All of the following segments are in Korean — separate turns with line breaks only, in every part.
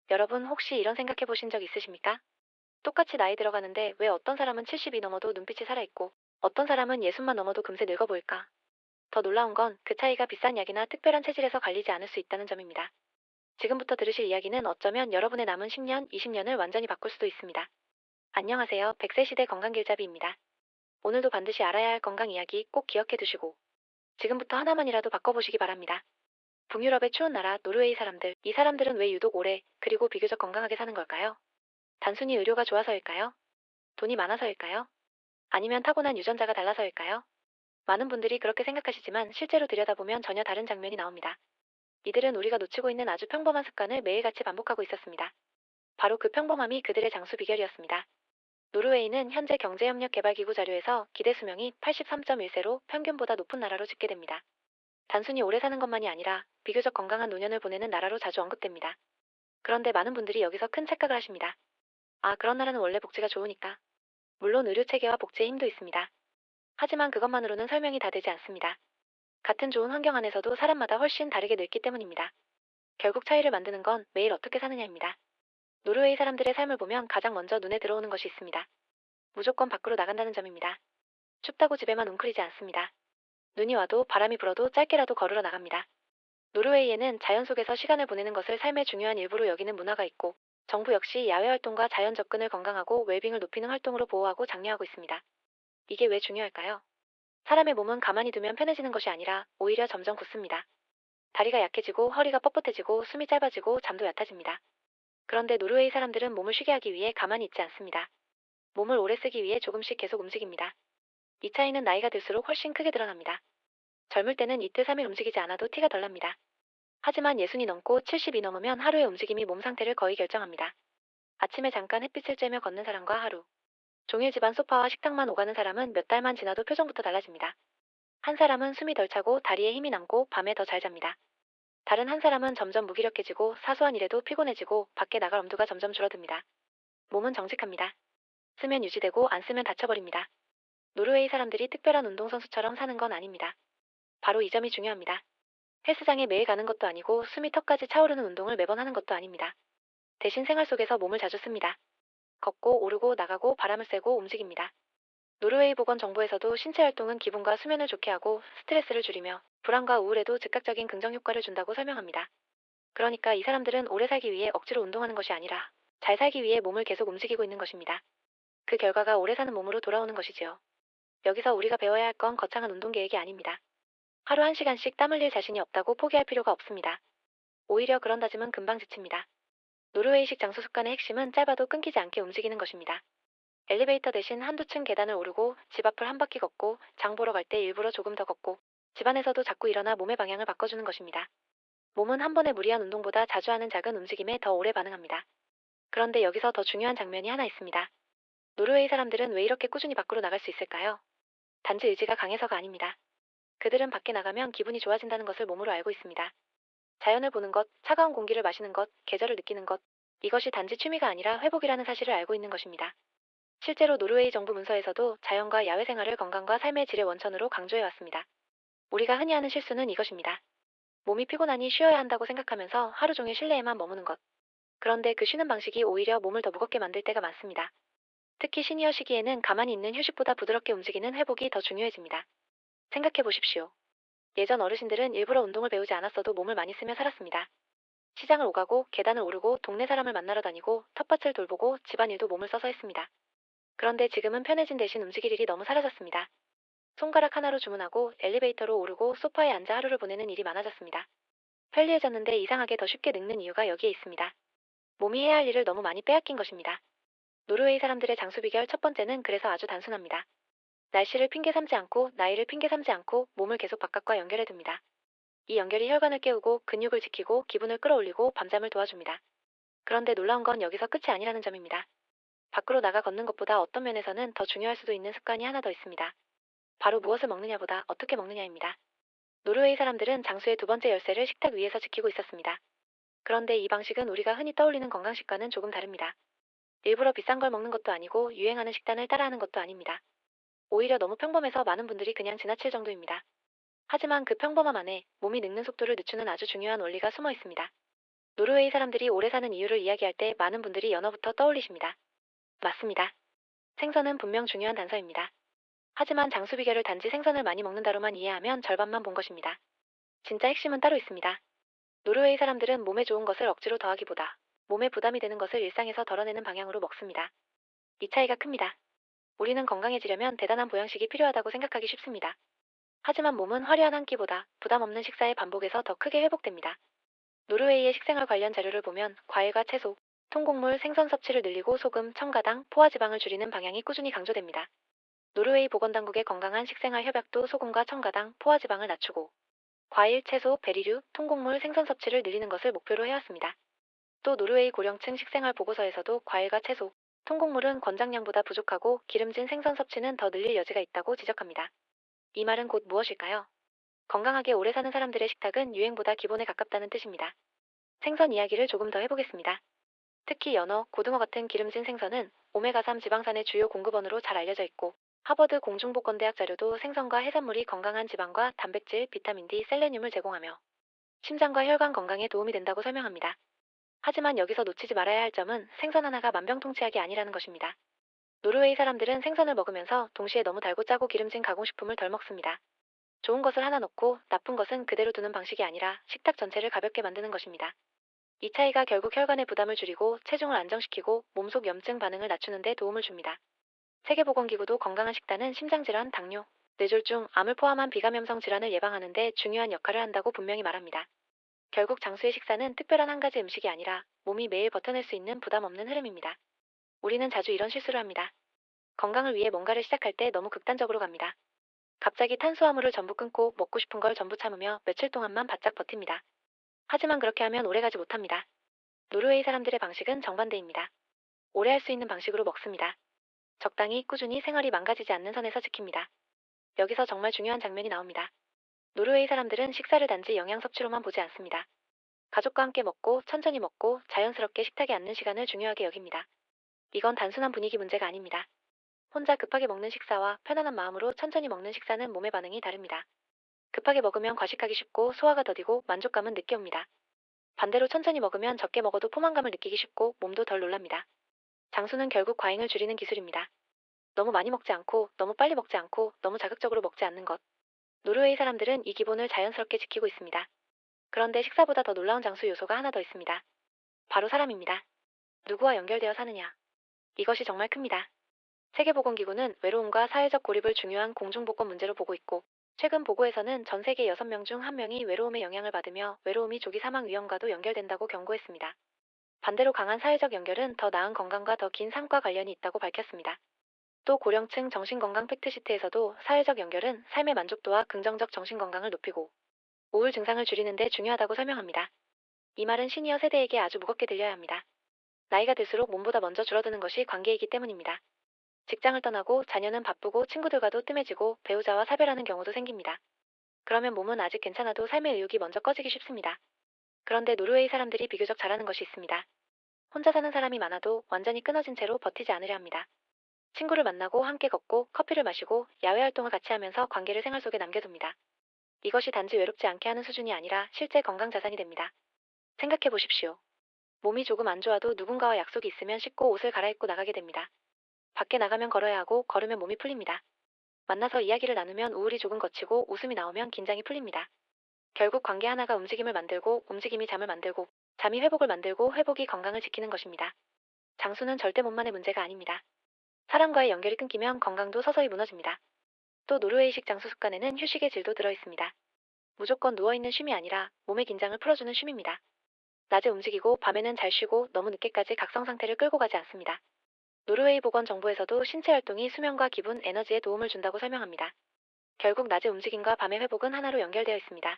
여러분 혹시 이런 생각해 보신 적 있으십니까? 똑같이 나이 들어가는데 왜 어떤 사람은 70이 넘어도 눈빛이 살아있고 어떤 사람은 60만 넘어도 금세 늙어 보일까? 더 놀라운 건 그 차이가 비싼 약이나 특별한 체질에서 갈리지 않을 수 있다는 점입니다. 지금부터 들으실 이야기는 어쩌면 여러분의 남은 10년, 20년을 완전히 바꿀 수도 있습니다. 안녕하세요. 100세 시대 건강길잡이입니다. 오늘도 반드시 알아야 할 건강 이야기 꼭 기억해 두시고 지금부터 하나만이라도 바꿔보시기 바랍니다. 북유럽의 추운 나라 노르웨이 사람들, 이 사람들은 왜 유독 오래 그리고 비교적 건강하게 사는 걸까요? 단순히 의료가 좋아서일까요? 돈이 많아서일까요? 아니면 타고난 유전자가 달라서일까요? 많은 분들이 그렇게 생각하시지만 실제로 들여다보면 전혀 다른 장면이 나옵니다. 이들은 우리가 놓치고 있는 아주 평범한 습관을 매일같이 반복하고 있었습니다. 바로 그 평범함이 그들의 장수 비결이었습니다. 노르웨이는 현재 경제협력개발기구 자료에서 기대 수명이 83.1세로 평균보다 높은 나라로 집계됩니다. 단순히 오래 사는 것만이 아니라 비교적 건강한 노년을 보내는 나라로 자주 언급됩니다. 그런데 많은 분들이 여기서 큰 착각을 하십니다. 아, 그런 나라는 원래 복지가 좋으니까. 물론 의료체계와 복지의 힘도 있습니다. 하지만 그것만으로는 설명이 다 되지 않습니다. 같은 좋은 환경 안에서도 사람마다 훨씬 다르게 늙기 때문입니다. 결국 차이를 만드는 건 매일 어떻게 사느냐입니다. 노르웨이 사람들의 삶을 보면 가장 먼저 눈에 들어오는 것이 있습니다. 무조건 밖으로 나간다는 점입니다. 춥다고 집에만 웅크리지 않습니다. 눈이 와도 바람이 불어도 짧게라도 걸으러 나갑니다. 노르웨이에는 자연 속에서 시간을 보내는 것을 삶의 중요한 일부로 여기는 문화가 있고, 정부 역시 야외 활동과 자연 접근을 건강하고 웰빙을 높이는 활동으로 보호하고 장려하고 있습니다. 이게 왜 중요할까요? 사람의 몸은 가만히 두면 편해지는 것이 아니라 오히려 점점 굳습니다. 다리가 약해지고 허리가 뻣뻣해지고 숨이 짧아지고 잠도 얕아집니다. 그런데 노르웨이 사람들은 몸을 쉬게 하기 위해 가만히 있지 않습니다. 몸을 오래 쓰기 위해 조금씩 계속 움직입니다. 이 차이는 나이가 들수록 훨씬 크게 드러납니다. 젊을 때는 이틀 3일 움직이지 않아도 티가 덜 납니다. 하지만 60이 넘고 70이 넘으면 하루의 움직임이 몸 상태를 거의 결정합니다. 아침에 잠깐 햇빛을 쬐며 걷는 사람과 하루 종일 집안 소파와 식탁만 오가는 사람은 몇 달만 지나도 표정부터 달라집니다. 한 사람은 숨이 덜 차고 다리에 힘이 남고 밤에 더 잘 잡니다. 다른 한 사람은 점점 무기력해지고 사소한 일에도 피곤해지고 밖에 나갈 엄두가 점점 줄어듭니다. 몸은 정직합니다. 쓰면 유지되고 안 쓰면 다쳐버립니다. 노르웨이 사람들이 특별한 운동선수처럼 사는 건 아닙니다. 바로 이 점이 중요합니다. 헬스장에 매일 가는 것도 아니고 숨이 턱까지 차오르는 운동을 매번 하는 것도 아닙니다. 대신 생활 속에서 몸을 자주 씁니다. 걷고 오르고 나가고 바람을 쐬고 움직입니다. 노르웨이 보건정보에서도 신체 활동은 기분과 수면을 좋게 하고 스트레스를 줄이며 불안과 우울에도 즉각적인 긍정 효과를 준다고 설명합니다. 그러니까 이 사람들은 오래 살기 위해 억지로 운동하는 것이 아니라 잘 살기 위해 몸을 계속 움직이고 있는 것입니다. 그 결과가 오래 사는 몸으로 돌아오는 것이지요. 여기서 우리가 배워야 할 건 거창한 운동 계획이 아닙니다. 하루 1시간씩 땀 흘릴 자신이 없다고 포기할 필요가 없습니다. 오히려 그런 다짐은 금방 지칩니다. 노르웨이식 장수 습관의 핵심은 짧아도 끊기지 않게 움직이는 것입니다. 엘리베이터 대신 한두 층 계단을 오르고 집 앞을 한 바퀴 걷고 장 보러 갈 때 일부러 조금 더 걷고 집안에서도 자꾸 일어나 몸의 방향을 바꿔주는 것입니다. 몸은 한 번의 무리한 운동보다 자주 하는 작은 움직임에 더 오래 반응합니다. 그런데 여기서 더 중요한 장면이 하나 있습니다. 노르웨이 사람들은 왜 이렇게 꾸준히 밖으로 나갈 수 있을까요? 단지 의지가 강해서가 아닙니다. 그들은 밖에 나가면 기분이 좋아진다는 것을 몸으로 알고 있습니다. 자연을 보는 것, 차가운 공기를 마시는 것, 계절을 느끼는 것, 이것이 단지 취미가 아니라 회복이라는 사실을 알고 있는 것입니다. 실제로 노르웨이 정부 문서에서도 자연과 야외 생활을 건강과 삶의 질의 원천으로 강조해 왔습니다. 우리가 흔히 하는 실수는 이것입니다. 몸이 피곤하니 쉬어야 한다고 생각하면서 하루 종일 실내에만 머무는 것. 그런데 그 쉬는 방식이 오히려 몸을 더 무겁게 만들 때가 많습니다. 특히 시니어 시기에는 가만히 있는 휴식보다 부드럽게 움직이는 회복이 더 중요해집니다. 생각해 보십시오. 예전 어르신들은 일부러 운동을 배우지 않았어도 몸을 많이 쓰며 살았습니다. 시장을 오가고 계단을 오르고 동네 사람을 만나러 다니고 텃밭을 돌보고 집안일도 몸을 써서 했습니다. 그런데 지금은 편해진 대신 움직일 일이 너무 사라졌습니다. 손가락 하나로 주문하고 엘리베이터로 오르고 소파에 앉아 하루를 보내는 일이 많아졌습니다. 편리해졌는데 이상하게 더 쉽게 늙는 이유가 여기에 있습니다. 몸이 해야 할 일을 너무 많이 빼앗긴 것입니다. 노르웨이 사람들의 장수 비결 첫 번째는 그래서 아주 단순합니다. 날씨를 핑계 삼지 않고 나이를 핑계 삼지 않고 몸을 계속 바깥과 연결해 둡니다. 이 연결이 혈관을 깨우고 근육을 지키고 기분을 끌어올리고 밤잠을 도와줍니다. 그런데 놀라운 건 여기서 끝이 아니라는 점입니다. 밖으로 나가 걷는 것보다 어떤 면에서는 더 중요할 수도 있는 습관이 하나 더 있습니다. 바로 무엇을 먹느냐보다 어떻게 먹느냐입니다. 노르웨이 사람들은 장수의 두 번째 열쇠를 식탁 위에서 지키고 있었습니다. 그런데 이 방식은 우리가 흔히 떠올리는 건강식과는 조금 다릅니다. 일부러 비싼 걸 먹는 것도 아니고 유행하는 식단을 따라하는 것도 아닙니다. 오히려 너무 평범해서 많은 분들이 그냥 지나칠 정도입니다. 하지만 그 평범함 안에 몸이 늙는 속도를 늦추는 아주 중요한 원리가 숨어 있습니다. 노르웨이 사람들이 오래 사는 이유를 이야기할 때 많은 분들이 연어부터 떠올리십니다. 맞습니다. 생선은 분명 중요한 단서입니다. 하지만 장수 비결을 단지 생선을 많이 먹는다로만 이해하면 절반만 본 것입니다. 진짜 핵심은 따로 있습니다. 노르웨이 사람들은 몸에 좋은 것을 억지로 더하기보다 몸에 부담이 되는 것을 일상에서 덜어내는 방향으로 먹습니다. 이 차이가 큽니다. 우리는 건강해지려면 대단한 보양식이 필요하다고 생각하기 쉽습니다. 하지만 몸은 화려한 한 끼보다 부담 없는 식사의 반복에서 더 크게 회복됩니다. 노르웨이의 식생활 관련 자료를 보면 과일과 채소, 통곡물, 생선 섭취를 늘리고 소금, 첨가당, 포화지방을 줄이는 방향이 꾸준히 강조됩니다. 노르웨이 보건당국의 건강한 식생활 협약도 소금과 첨가당, 포화지방을 낮추고 과일, 채소, 베리류, 통곡물, 생선 섭취를 늘리는 것을 목표로 해왔습니다. 또 노르웨이 고령층 식생활 보고서에서도 과일과 채소, 통곡물은 권장량보다 부족하고 기름진 생선 섭취는 더 늘릴 여지가 있다고 지적합니다. 이 말은 곧 무엇일까요? 건강하게 오래 사는 사람들의 식탁은 유행보다 기본에 가깝다는 뜻입니다. 생선 이야기를 조금 더 해보겠습니다. 특히 연어, 고등어 같은 기름진 생선은 오메가3 지방산의 주요 공급원으로 잘 알려져 있고 하버드 공중보건대학 자료도 생선과 해산물이 건강한 지방과 단백질, 비타민 D, 셀레늄을 제공하며 심장과 혈관 건강에 도움이 된다고 설명합니다. 하지만 여기서 놓치지 말아야 할 점은 생선 하나가 만병통치약이 아니라는 것입니다. 노르웨이 사람들은 생선을 먹으면서 동시에 너무 달고 짜고 기름진 가공식품을 덜 먹습니다. 좋은 것을 하나 넣고 나쁜 것은 그대로 두는 방식이 아니라 식탁 전체를 가볍게 만드는 것입니다. 이 차이가 결국 혈관의 부담을 줄이고 체중을 안정시키고 몸속 염증 반응을 낮추는 데 도움을 줍니다. 세계보건기구도 건강한 식단은 심장질환, 당뇨, 뇌졸중, 암을 포함한 비감염성 질환을 예방하는 데 중요한 역할을 한다고 분명히 말합니다. 결국 장수의 식사는 특별한 한 가지 음식이 아니라 몸이 매일 버텨낼 수 있는 부담 없는 흐름입니다. 우리는 자주 이런 실수를 합니다. 건강을 위해 뭔가를 시작할 때 너무 극단적으로 갑니다. 갑자기 탄수화물을 전부 끊고 먹고 싶은 걸 전부 참으며 며칠 동안만 바짝 버팁니다. 하지만 그렇게 하면 오래가지 못합니다. 노르웨이 사람들의 방식은 정반대입니다. 오래 할 수 있는 방식으로 먹습니다. 적당히 꾸준히 생활이 망가지지 않는 선에서 지킵니다. 여기서 정말 중요한 장면이 나옵니다. 노르웨이 사람들은 식사를 단지 영양 섭취로만 보지 않습니다. 가족과 함께 먹고 천천히 먹고 자연스럽게 식탁에 앉는 시간을 중요하게 여깁니다. 이건 단순한 분위기 문제가 아닙니다. 혼자 급하게 먹는 식사와 편안한 마음으로 천천히 먹는 식사는 몸의 반응이 다릅니다. 급하게 먹으면 과식하기 쉽고 소화가 더디고 만족감은 늦게 옵니다. 반대로 천천히 먹으면 적게 먹어도 포만감을 느끼기 쉽고 몸도 덜 놀랍니다. 장수는 결국 과잉을 줄이는 기술입니다. 너무 많이 먹지 않고 너무 빨리 먹지 않고 너무 자극적으로 먹지 않는 것. 노르웨이 사람들은 이 기본을 자연스럽게 지키고 있습니다. 그런데 식사보다 더 놀라운 장수 요소가 하나 더 있습니다. 바로 사람입니다. 누구와 연결되어 사느냐. 이것이 정말 큽니다. 세계보건기구는 외로움과 사회적 고립을 중요한 공중보건 문제로 보고 있고, 최근 보고에서는 전 세계 6명 중 1명이 외로움의 영향을 받으며 외로움이 조기 사망 위험과도 연결된다고 경고했습니다. 반대로 강한 사회적 연결은 더 나은 건강과 더 긴 삶과 관련이 있다고 밝혔습니다. 또 고령층 정신건강 팩트시트에서도 사회적 연결은 삶의 만족도와 긍정적 정신건강을 높이고 우울 증상을 줄이는 데 중요하다고 설명합니다. 이 말은 시니어 세대에게 아주 무겁게 들려야 합니다. 나이가 들수록 몸보다 먼저 줄어드는 것이 관계이기 때문입니다. 직장을 떠나고 자녀는 바쁘고 친구들과도 뜸해지고 배우자와 사별하는 경우도 생깁니다. 그러면 몸은 아직 괜찮아도 삶의 의욕이 먼저 꺼지기 쉽습니다. 그런데 노르웨이 사람들이 비교적 잘하는 것이 있습니다. 혼자 사는 사람이 많아도 완전히 끊어진 채로 버티지 않으려 합니다. 친구를 만나고 함께 걷고 커피를 마시고 야외 활동을 같이 하면서 관계를 생활 속에 남겨둡니다. 이것이 단지 외롭지 않게 하는 수준이 아니라 실제 건강 자산이 됩니다. 생각해 보십시오. 몸이 조금 안 좋아도 누군가와 약속이 있으면 씻고 옷을 갈아입고 나가게 됩니다. 밖에 나가면 걸어야 하고 걸으면 몸이 풀립니다. 만나서 이야기를 나누면 우울이 조금 걷히고 웃음이 나오면 긴장이 풀립니다. 결국 관계 하나가 움직임을 만들고 움직임이 잠을 만들고 잠이 회복을 만들고 회복이 건강을 지키는 것입니다. 장수는 절대 몸만의 문제가 아닙니다. 사람과의 연결이 끊기면 건강도 서서히 무너집니다. 또 노르웨이식 장수 습관에는 휴식의 질도 들어 있습니다. 무조건 누워있는 쉼이 아니라 몸의 긴장을 풀어주는 쉼입니다. 낮에 움직이고 밤에는 잘 쉬고 너무 늦게까지 각성 상태를 끌고 가지 않습니다. 노르웨이 보건정보에서도 신체 활동이 수면과 기분, 에너지에 도움을 준다고 설명합니다. 결국 낮의 움직임과 밤의 회복은 하나로 연결되어 있습니다.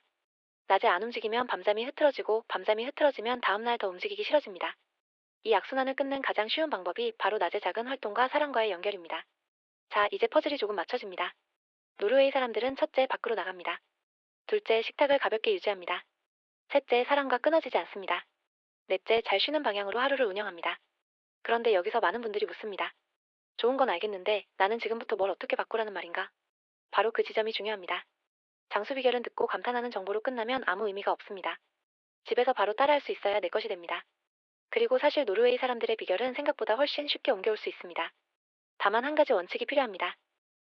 낮에 안 움직이면 밤잠이 흐트러지고 밤잠이 흐트러지면 다음날 더 움직이기 싫어집니다. 이 악순환을 끊는 가장 쉬운 방법이 바로 낮의 작은 활동과 사람과의 연결입니다. 자, 이제 퍼즐이 조금 맞춰집니다. 노르웨이 사람들은 첫째, 밖으로 나갑니다. 둘째, 식탁을 가볍게 유지합니다. 셋째, 사람과 끊어지지 않습니다. 넷째, 잘 쉬는 방향으로 하루를 운영합니다. 그런데 여기서 많은 분들이 묻습니다. 좋은 건 알겠는데 나는 지금부터 뭘 어떻게 바꾸라는 말인가? 바로 그 지점이 중요합니다. 장수 비결은 듣고 감탄하는 정보로 끝나면 아무 의미가 없습니다. 집에서 바로 따라할 수 있어야 내 것이 됩니다. 그리고 사실 노르웨이 사람들의 비결은 생각보다 훨씬 쉽게 옮겨올 수 있습니다. 다만 한 가지 원칙이 필요합니다.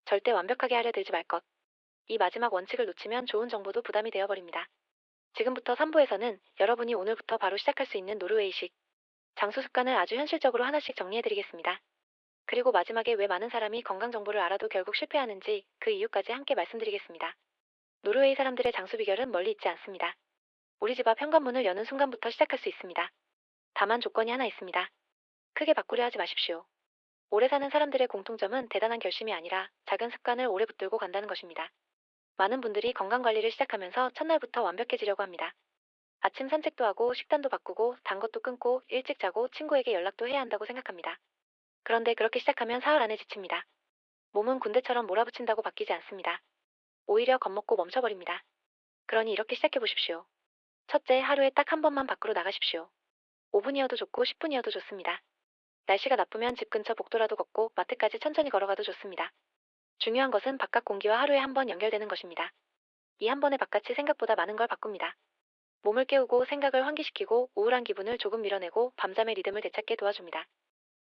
절대 완벽하게 하려 들지 말 것. 이 마지막 원칙을 놓치면 좋은 정보도 부담이 되어버립니다. 지금부터 3부에서는 여러분이 오늘부터 바로 시작할 수 있는 노르웨이식 장수 습관을 아주 현실적으로 하나씩 정리해드리겠습니다. 그리고 마지막에 왜 많은 사람이 건강 정보를 알아도 결국 실패하는지 그 이유까지 함께 말씀드리겠습니다. 노르웨이 사람들의 장수 비결은 멀리 있지 않습니다. 우리 집 앞 현관문을 여는 순간부터 시작할 수 있습니다. 다만 조건이 하나 있습니다. 크게 바꾸려 하지 마십시오. 오래 사는 사람들의 공통점은 대단한 결심이 아니라 작은 습관을 오래 붙들고 간다는 것입니다. 많은 분들이 건강관리를 시작하면서 첫날부터 완벽해지려고 합니다. 아침 산책도 하고 식단도 바꾸고 단 것도 끊고 일찍 자고 친구에게 연락도 해야 한다고 생각합니다. 그런데 그렇게 시작하면 사흘 안에 지칩니다. 몸은 군대처럼 몰아붙인다고 바뀌지 않습니다. 오히려 겁먹고 멈춰버립니다. 그러니 이렇게 시작해 보십시오. 첫째, 하루에 딱 한 번만 밖으로 나가십시오. 5분이어도 좋고 10분이어도 좋습니다. 날씨가 나쁘면 집 근처 복도라도 걷고 마트까지 천천히 걸어가도 좋습니다. 중요한 것은 바깥 공기와 하루에 한 번 연결되는 것입니다. 이 한 번의 바깥이 생각보다 많은 걸 바꿉니다. 몸을 깨우고 생각을 환기시키고 우울한 기분을 조금 밀어내고 밤잠의 리듬을 되찾게 도와줍니다.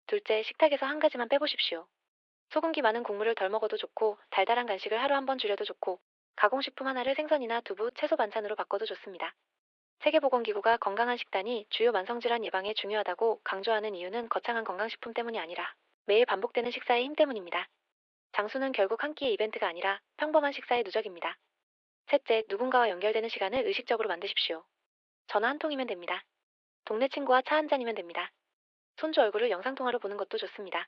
둘째, 식탁에서 한 가지만 빼보십시오. 소금기 많은 국물을 덜 먹어도 좋고 달달한 간식을 하루 한 번 줄여도 좋고 가공식품 하나를 생선이나 두부, 채소 반찬으로 바꿔도 좋습니다. 세계보건기구가 건강한 식단이 주요 만성질환 예방에 중요하다고 강조하는 이유는 거창한 건강식품 때문이 아니라 매일 반복되는 식사의 힘 때문입니다. 장수는 결국 한 끼의 이벤트가 아니라 평범한 식사의 누적입니다. 셋째, 누군가와 연결되는 시간을 의식적으로 만드십시오. 전화 한 통이면 됩니다. 동네 친구와 차 한 잔이면 됩니다. 손주 얼굴을 영상통화로 보는 것도 좋습니다.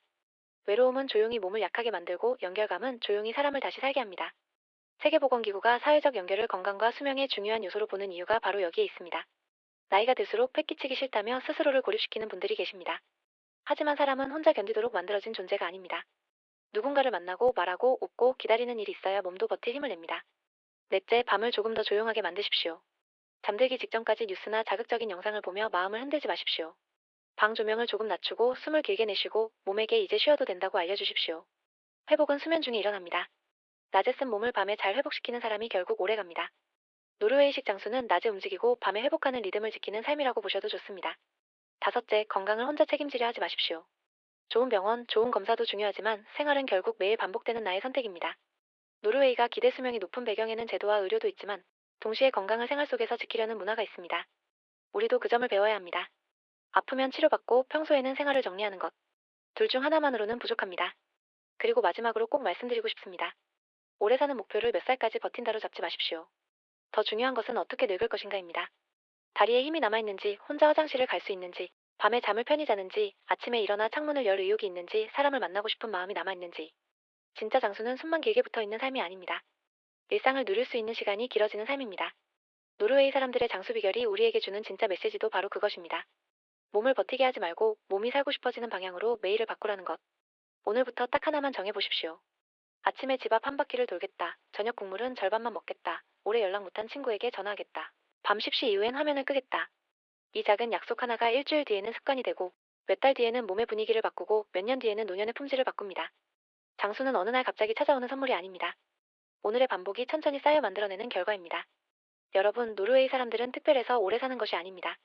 외로움은 조용히 몸을 약하게 만들고 연결감은 조용히 사람을 다시 살게 합니다. 세계보건기구가 사회적 연결을 건강과 수명의 중요한 요소로 보는 이유가 바로 여기에 있습니다. 나이가 들수록 패기치기 싫다며 스스로를 고립시키는 분들이 계십니다. 하지만 사람은 혼자 견디도록 만들어진 존재가 아닙니다. 누군가를 만나고 말하고 웃고 기다리는 일이 있어야 몸도 버틸 힘을 냅니다. 넷째, 밤을 조금 더 조용하게 만드십시오. 잠들기 직전까지 뉴스나 자극적인 영상을 보며 마음을 흔들지 마십시오. 방 조명을 조금 낮추고 숨을 길게 내쉬고 몸에게 이제 쉬어도 된다고 알려주십시오. 회복은 수면 중에 일어납니다. 낮에 쓴 몸을 밤에 잘 회복시키는 사람이 결국 오래갑니다. 노르웨이식 장수는 낮에 움직이고 밤에 회복하는 리듬을 지키는 삶이라고 보셔도 좋습니다. 다섯째, 건강을 혼자 책임지려 하지 마십시오. 좋은 병원, 좋은 검사도 중요하지만 생활은 결국 매일 반복되는 나의 선택입니다. 노르웨이가 기대 수명이 높은 배경에는 제도와 의료도 있지만 동시에 건강을 생활 속에서 지키려는 문화가 있습니다. 우리도 그 점을 배워야 합니다. 아프면 치료받고 평소에는 생활을 정리하는 것. 둘 중 하나만으로는 부족합니다. 그리고 마지막으로 꼭 말씀드리고 싶습니다. 오래 사는 목표를 몇 살까지 버틴다로 잡지 마십시오. 더 중요한 것은 어떻게 늙을 것인가입니다. 다리에 힘이 남아있는지, 혼자 화장실을 갈 수 있는지, 밤에 잠을 편히 자는지, 아침에 일어나 창문을 열 의욕이 있는지, 사람을 만나고 싶은 마음이 남아있는지. 진짜 장수는 숨만 길게 붙어 있는 삶이 아닙니다. 일상을 누릴 수 있는 시간이 길어지는 삶입니다. 노르웨이 사람들의 장수 비결이 우리에게 주는 진짜 메시지도 바로 그것입니다. 몸을 버티게 하지 말고 몸이 살고 싶어지는 방향으로 매일을 바꾸라는 것. 오늘부터 딱 하나만 정해보십시오. 아침에 집 앞 한 바퀴를 돌겠다. 저녁 국물은 절반만 먹겠다. 오래 연락 못한 친구에게 전화하겠다. 밤 10시 이후엔 화면을 끄겠다. 이 작은 약속 하나가 일주일 뒤에는 습관이 되고 몇 달 뒤에는 몸의 분위기를 바꾸고 몇 년 뒤에는 노년의 품질을 바꿉니다. 장수는 어느 날 갑자기 찾아오는 선물이 아닙니다. 오늘의 반복이 천천히 쌓여 만들어내는 결과입니다. 여러분, 노르웨이 사람들은 특별해서 오래 사는 것이 아닙니다.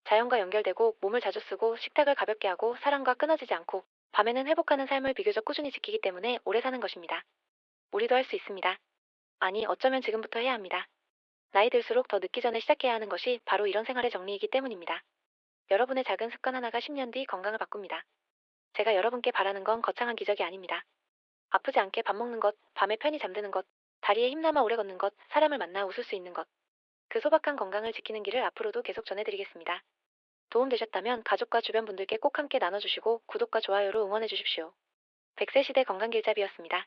자연과 연결되고 몸을 자주 쓰고 식탁을 가볍게 하고 사람과 끊어지지 않고 밤에는 회복하는 삶을 비교적 꾸준히 지키기 때문에 오래 사는 것입니다. 우리도 할 수 있습니다. 아니, 어쩌면 지금부터 해야 합니다. 나이 들수록 더 늦기 전에 시작해야 하는 것이 바로 이런 생활의 정리이기 때문입니다. 여러분의 작은 습관 하나가 10년 뒤 건강을 바꿉니다. 제가 여러분께 바라는 건 거창한 기적이 아닙니다. 아프지 않게 밥 먹는 것, 밤에 편히 잠드는 것, 다리에 힘남아 오래 걷는 것, 사람을 만나 웃을 수 있는 것. 그 소박한 건강을 지키는 길을 앞으로도 계속 전해드리겠습니다. 도움되셨다면 가족과 주변 분들께 꼭 함께 나눠주시고 구독과 좋아요로 응원해 주십시오. 100세 시대 건강길잡이였습니다.